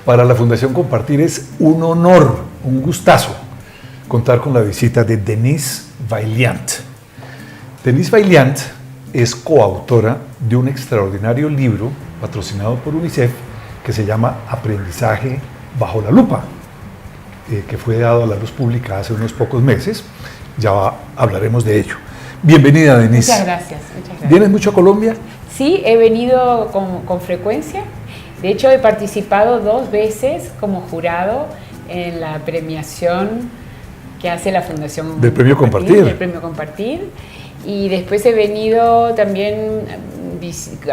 Para la Fundación Compartir es un honor, un gustazo, contar con la visita de Denise Vaillant. Denise Vaillant es coautora de un extraordinario libro patrocinado por UNICEF que se llama Aprendizaje bajo la lupa, que fue dado a la luz pública hace unos pocos meses. Ya hablaremos de ello. Bienvenida, Denise. Muchas gracias. ¿Vienes mucho a Colombia? Sí, he venido con frecuencia. De hecho, he participado 2 veces como jurado en la premiación que hace la Fundación del Premio Compartir. Del Premio Compartir. Y después he venido también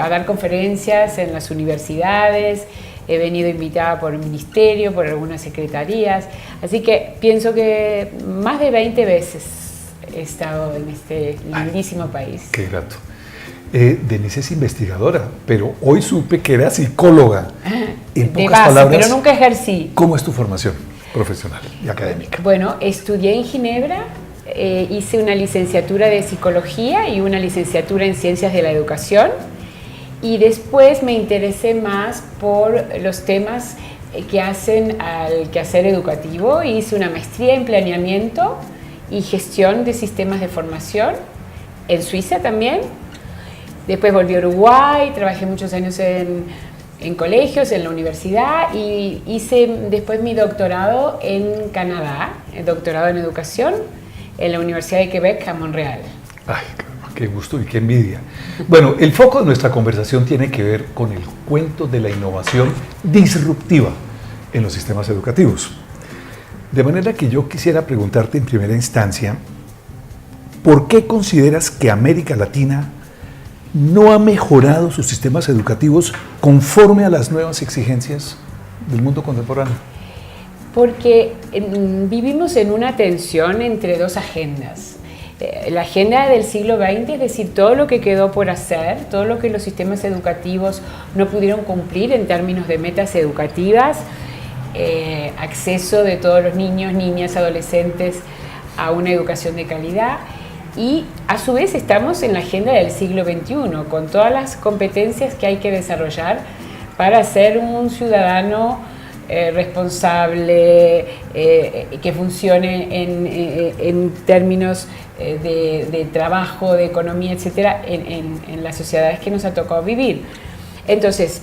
a dar conferencias en las universidades. He venido invitada por el ministerio, por algunas secretarías. Así que pienso que más de 20 veces he estado en este lindísimo país. Qué grato. Denise es investigadora, pero hoy supe que era psicóloga. En pocas base, palabras, pero nunca ejercí. ¿Cómo es tu formación profesional y académica? Bueno, estudié en Ginebra, hice una licenciatura de psicología y una licenciatura en ciencias de la educación, y después me interesé más por los temas que hacen al quehacer educativo. Hice una maestría en planeamiento y gestión de sistemas de formación en Suiza también. Después volví a Uruguay, trabajé muchos años en colegios, en la universidad, y hice después mi doctorado en Canadá, el doctorado en educación, en la Universidad de Quebec, a Montreal. Ay, qué gusto y qué envidia. Bueno, el foco de nuestra conversación tiene que ver con el cuento de la innovación disruptiva en los sistemas educativos. De manera que yo quisiera preguntarte en primera instancia, ¿por qué consideras que América Latina no ha mejorado sus sistemas educativos conforme a las nuevas exigencias del mundo contemporáneo? Porque vivimos en una tensión entre 2 agendas. La agenda del siglo XX, es decir, todo lo que quedó por hacer, todo lo que los sistemas educativos no pudieron cumplir en términos de metas educativas, acceso de todos los niños, niñas, adolescentes a una educación de calidad. Y a su vez estamos en la agenda del siglo XXI, con todas las competencias que hay que desarrollar para ser un ciudadano responsable, que funcione en términos de trabajo, de economía, etcétera, en las sociedades que nos ha tocado vivir. Entonces,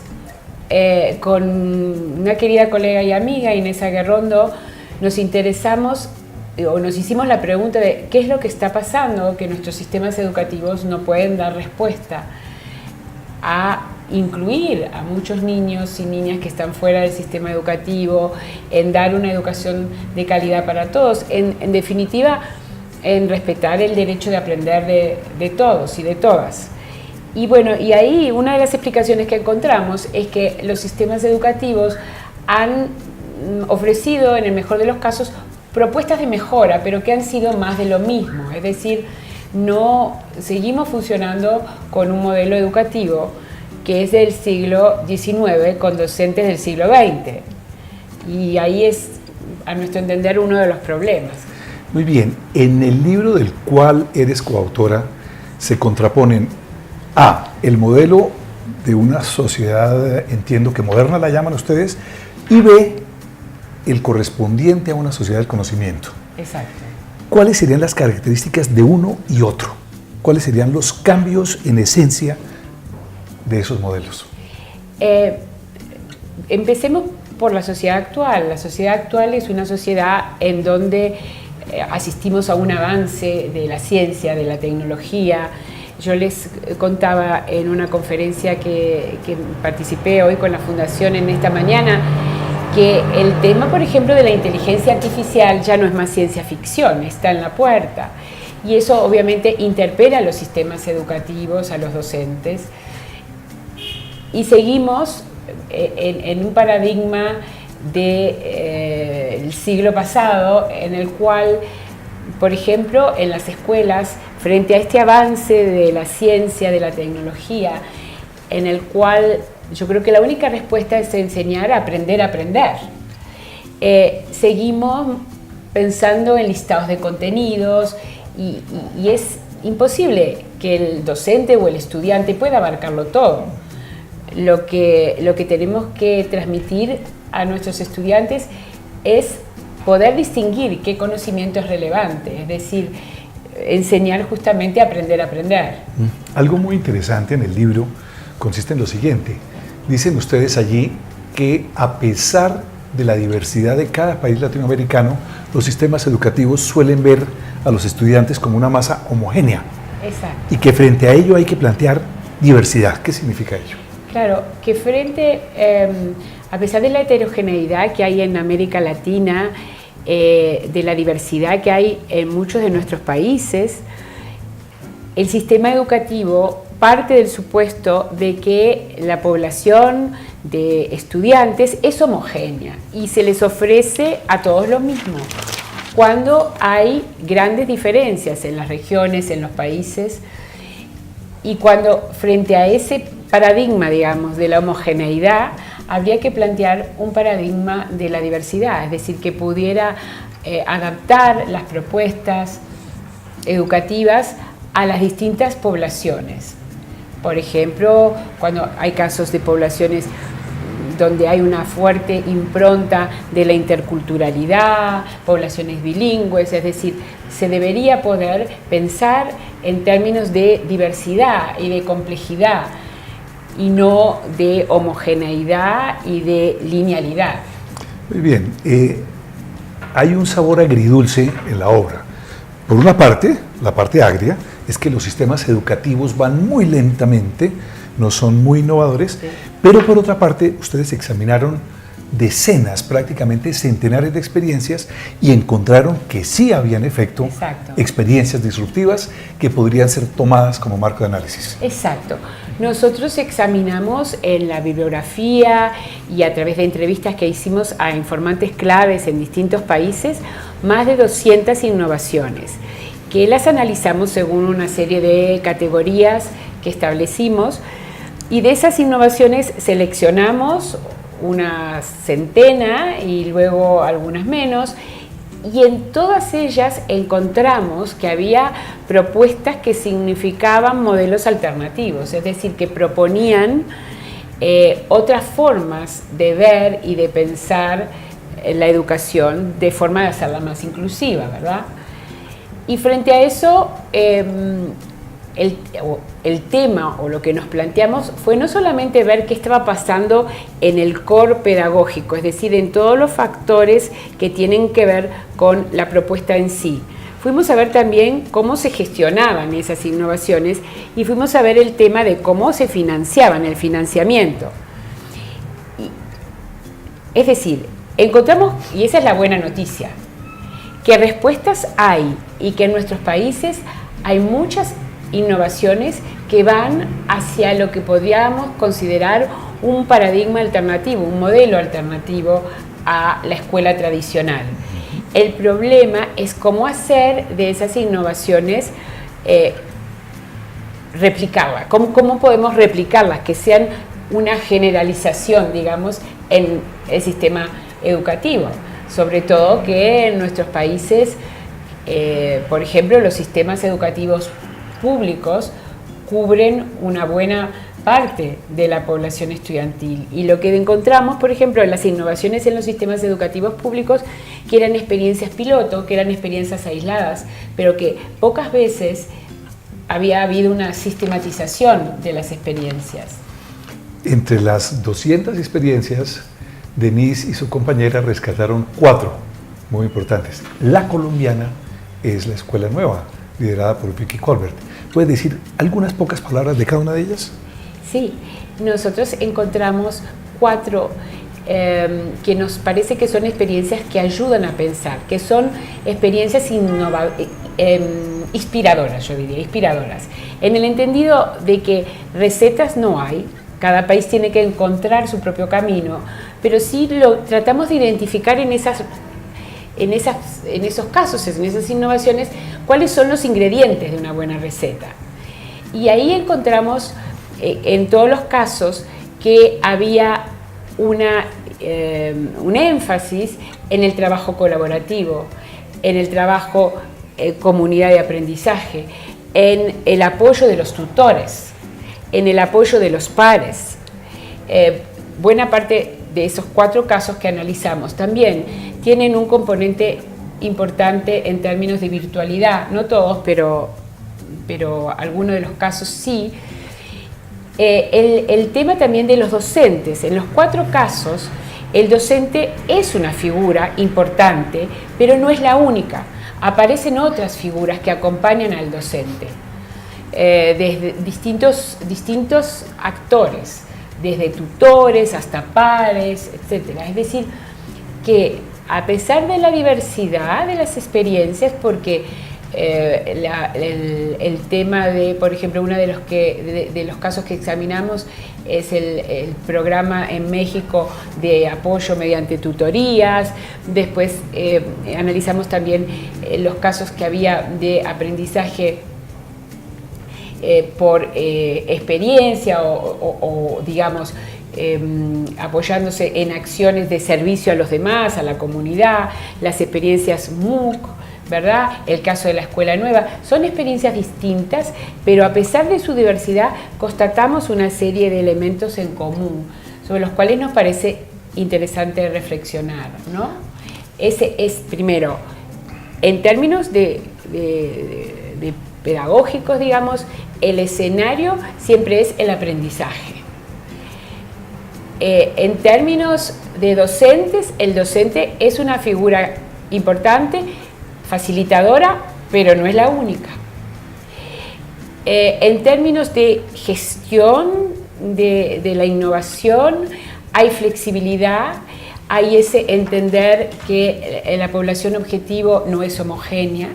con una querida colega y amiga, Inés Aguerrondo, nos interesamos o nos hicimos la pregunta de qué es lo que está pasando, que nuestros sistemas educativos no pueden dar respuesta a incluir a muchos niños y niñas que están fuera del sistema educativo, en dar una educación de calidad para todos, en definitiva, en respetar el derecho de aprender de todos y de todas. Y bueno, y ahí una de las explicaciones que encontramos es que los sistemas educativos han ofrecido, en el mejor de los casos, propuestas de mejora, pero que han sido más de lo mismo. Es decir, no seguimos funcionando con un modelo educativo que es del siglo XIX con docentes del siglo XX. Y ahí es, a nuestro entender, uno de los problemas. Muy bien, en el libro del cual eres coautora se contraponen el modelo de una sociedad, entiendo que moderna la llaman ustedes, y B, el correspondiente a una sociedad del conocimiento. Exacto. ¿Cuáles serían las características de uno y otro? ¿Cuáles serían los cambios en esencia de esos modelos? Empecemos por la sociedad actual. La sociedad actual es una sociedad en donde asistimos a un avance de la ciencia, de la tecnología. Yo les contaba en una conferencia que participé hoy con la Fundación en esta mañana, que el tema, por ejemplo, de la inteligencia artificial ya no es más ciencia ficción, está en la puerta. Y eso obviamente interpela a los sistemas educativos, a los docentes. Y seguimos en un paradigma del siglo pasado, en el cual, por ejemplo, en las escuelas, frente a este avance de la ciencia, de la tecnología, en el cual yo creo que la única respuesta es enseñar a aprender a aprender. Seguimos pensando en listados de contenidos y es imposible que el docente o el estudiante pueda abarcarlo todo. Lo que tenemos que transmitir a nuestros estudiantes es poder distinguir qué conocimiento es relevante, es decir, enseñar justamente a aprender a aprender. Algo muy interesante en el libro consiste en lo siguiente. Dicen ustedes allí que a pesar de la diversidad de cada país latinoamericano, los sistemas educativos suelen ver a los estudiantes como una masa homogénea. Exacto. Y que frente a ello hay que plantear diversidad. ¿Qué significa ello? Claro, que a pesar de la heterogeneidad que hay en América Latina, de la diversidad que hay en muchos de nuestros países, el sistema educativo parte del supuesto de que la población de estudiantes es homogénea y se les ofrece a todos lo mismo, cuando hay grandes diferencias en las regiones, en los países, y cuando frente a ese paradigma, digamos, de la homogeneidad, habría que plantear un paradigma de la diversidad, es decir, que pudiera adaptar las propuestas educativas a las distintas poblaciones. Por ejemplo, cuando hay casos de poblaciones donde hay una fuerte impronta de la interculturalidad, poblaciones bilingües, es decir, se debería poder pensar en términos de diversidad y de complejidad y no de homogeneidad y de linealidad. Muy bien, hay un sabor agridulce en la obra. Por una parte, la parte agria, es que los sistemas educativos van muy lentamente, no son muy innovadores, sí. Pero por otra parte, ustedes examinaron decenas, prácticamente centenares de experiencias y encontraron que sí había en efecto experiencias disruptivas que podrían ser tomadas como marco de análisis. Exacto. Nosotros examinamos en la bibliografía y a través de entrevistas que hicimos a informantes claves en distintos países, más de 200 innovaciones, que las analizamos según una serie de categorías que establecimos, y de esas innovaciones seleccionamos una centena y luego algunas menos, y en todas ellas encontramos que había propuestas que significaban modelos alternativos, es decir, que proponían otras formas de ver y de pensar la educación de forma de hacerla más inclusiva, ¿verdad? Y frente a eso, el tema o lo que nos planteamos fue no solamente ver qué estaba pasando en el core pedagógico, es decir, en todos los factores que tienen que ver con la propuesta en sí. Fuimos a ver también cómo se gestionaban esas innovaciones y fuimos a ver el tema de cómo se financiaban, el financiamiento. Es decir, encontramos, y esa es la buena noticia, que respuestas hay y que en nuestros países hay muchas innovaciones que van hacia lo que podríamos considerar un paradigma alternativo, un modelo alternativo a la escuela tradicional. El problema es cómo hacer de esas innovaciones replicarlas, cómo podemos replicarlas, que sean una generalización, digamos, en el sistema educativo. Sobre todo que en nuestros países, por ejemplo, los sistemas educativos públicos cubren una buena parte de la población estudiantil. Y lo que encontramos, por ejemplo, en las innovaciones en los sistemas educativos públicos, que eran experiencias piloto, que eran experiencias aisladas, pero que pocas veces había habido una sistematización de las experiencias. Entre las 200 experiencias, Denise y su compañera rescataron 4 muy importantes. La colombiana es la escuela nueva, liderada por Vicky Colbert. ¿Puedes decir algunas pocas palabras de cada una de ellas? Sí, nosotros encontramos 4 que nos parece que son experiencias que ayudan a pensar, que son experiencias inspiradoras, yo diría, inspiradoras. En el entendido de que recetas no hay, cada país tiene que encontrar su propio camino, pero sí lo tratamos de identificar en esos casos, en esas innovaciones, cuáles son los ingredientes de una buena receta. Y ahí encontramos en todos los casos que había un énfasis en el trabajo colaborativo, en el trabajo comunidad de aprendizaje, en el apoyo de los tutores, en el apoyo de los pares. Buena parte de esos 4 casos que analizamos también tienen un componente importante en términos de virtualidad, no todos, pero algunos de los casos sí. El tema también de los docentes. En los 4 casos, el docente es una figura importante, pero no es la única. Aparecen otras figuras que acompañan al docente, desde distintos actores, desde tutores hasta pares, etc. Es decir, que a pesar de la diversidad de las experiencias, porque el tema de, por ejemplo, uno de los casos que examinamos es el programa en México de apoyo mediante tutorías. Después analizamos también los casos que había de aprendizaje por experiencia o digamos, apoyándose en acciones de servicio a los demás, a la comunidad, las experiencias MOOC, ¿verdad? El caso de la escuela nueva. Son experiencias distintas, pero a pesar de su diversidad, constatamos una serie de elementos en común, sobre los cuales nos parece interesante reflexionar, ¿no? Ese es, primero, en términos de pedagógicos, digamos, el escenario siempre es el aprendizaje. En términos de docentes, el docente es una figura importante, facilitadora, pero no es la única. En términos de gestión de la innovación, hay flexibilidad, hay ese entender que la población objetivo no es homogénea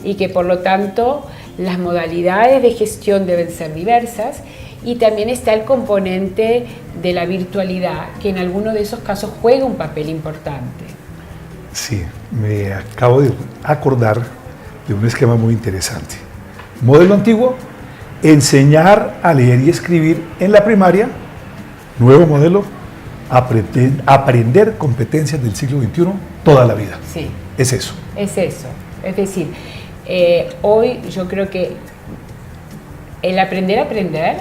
y que por lo tanto las modalidades de gestión deben ser diversas, y también está el componente de la virtualidad, que en algunos de esos casos juega un papel importante. Sí, me acabo de acordar de un esquema muy interesante. Modelo antiguo, enseñar a leer y escribir en la primaria. Nuevo modelo, aprender competencias del siglo XXI toda la vida. Sí. Es eso. Es eso. Es decir, hoy yo creo que el aprender a aprender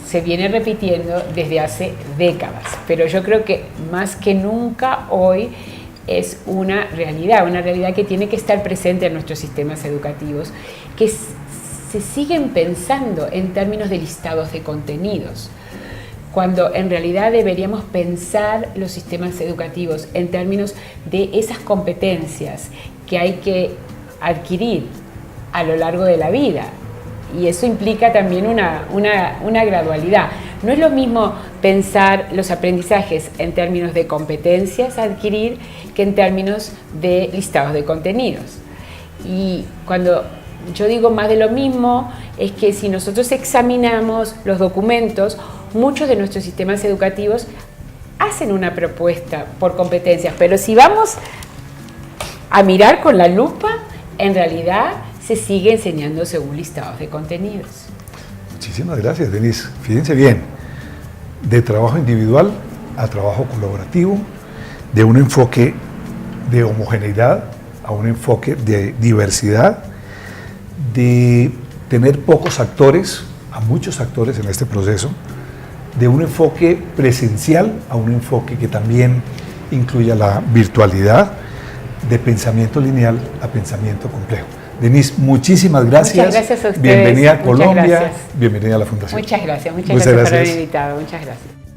se viene repitiendo desde hace décadas, pero yo creo que más que nunca hoy es una realidad que tiene que estar presente en nuestros sistemas educativos, que se siguen pensando en términos de listados de contenidos, cuando en realidad deberíamos pensar los sistemas educativos en términos de esas competencias que hay que adquirir a lo largo de la vida. Y eso implica también una gradualidad. No es lo mismo pensar los aprendizajes en términos de competencias a adquirir que en términos de listados de contenidos. Y cuando yo digo más de lo mismo, es que si nosotros examinamos los documentos, muchos de nuestros sistemas educativos hacen una propuesta por competencias, pero si vamos a mirar con la lupa, en realidad se sigue enseñando según listados de contenidos. Muchísimas gracias, Denise. Fíjense bien, de trabajo individual a trabajo colaborativo, de un enfoque de homogeneidad a un enfoque de diversidad, de tener pocos actores a muchos actores en este proceso, de un enfoque presencial a un enfoque que también incluya la virtualidad, de pensamiento lineal a pensamiento complejo. Denise, muchísimas gracias. Muchas gracias a ustedes. Bienvenida a Muchas Colombia, gracias. bienvenida a la Fundación. Muchas gracias por haber invitado. Muchas gracias.